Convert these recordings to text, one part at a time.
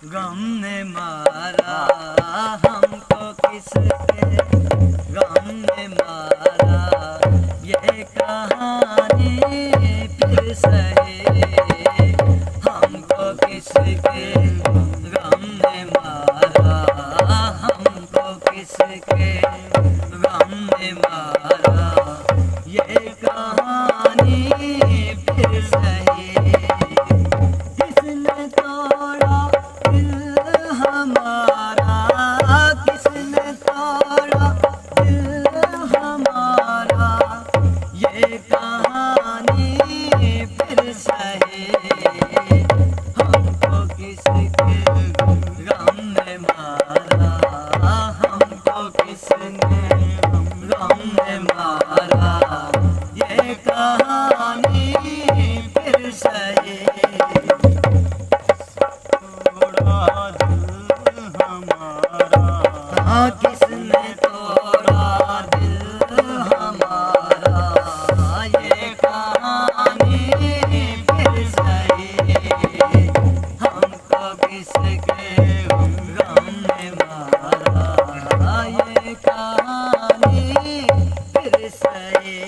गम ने मारा हमको किसके गम ने मारा ये कहानी फिर सही हमको किसके गम ने मारा हमको किसके गम ने मारा ये कहानी फिर सही किसने तोड़ा दिल हमारा किसने तोड़ा दिल हमारा ये कहानी फिर सही हमको किसके गम ने मारा हमको किसने गम ने मारा ये कहानी फिर सही किसने तोड़ा दिल हमारा ये कहानी फिर सही हमको किसके गम ने मारा ये कहानी फिर सही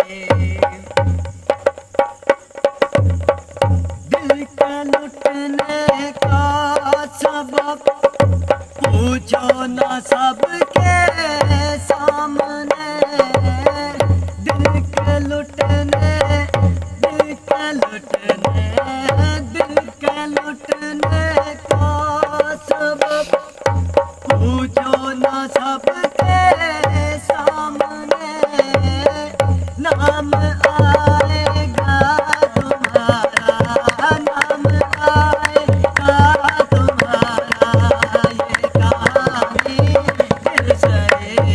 दिल के लुटने का सबब पूछो ना सबके सामने दिल के लुटने दिल के लुटने दिल के लुटने का सबब पूछो ना सबके सामने नाम आएगा तुम्हारा नाम आएगा तुम्हारा ये कहानी फिर सही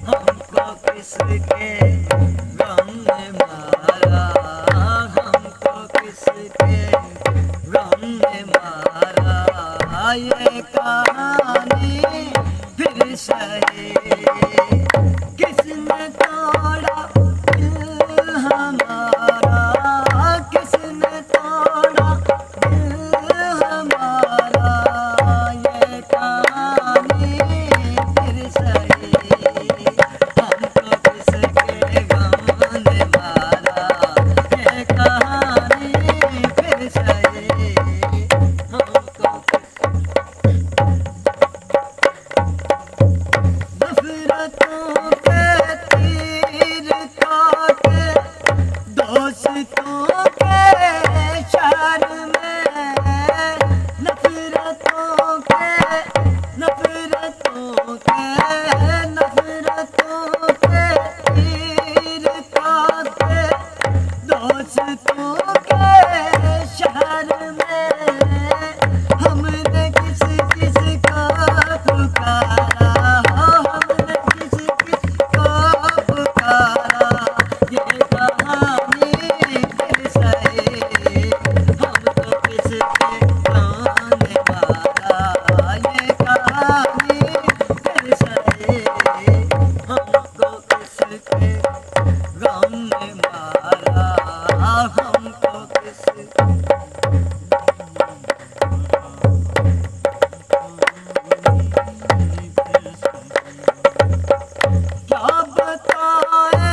हमको किसके गम ने मारा हमको किसके गम ने मारा ये कहानी फिर सही किसने तोड़ा दिल हमारा किसने तोड़ा दिल हमारा ये कहानी फिर सही हमको किसके गम ने मारा ये कहानी फिर सही हमको नफरतों के तीर काटे दोस्तों के शहर में नफरतों के नफरतों के नफरतों के तीर काटे दोस्तों के शहर में हमने किस किस का पुकारा हमने किस किस का पुकारा ये कहानी फिर सही हमको किसके गम ने मारा ये कहानी फिर सही हमको किसके गम ने मारा हमको किसके क्या बताए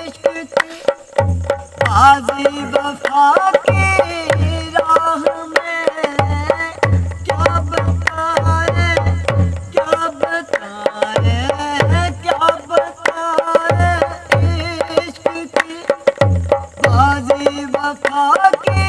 इश्क की बाजी वफा की राह में क्या बताए क्या बताए क्या बताए इश्क की बाजी वफा की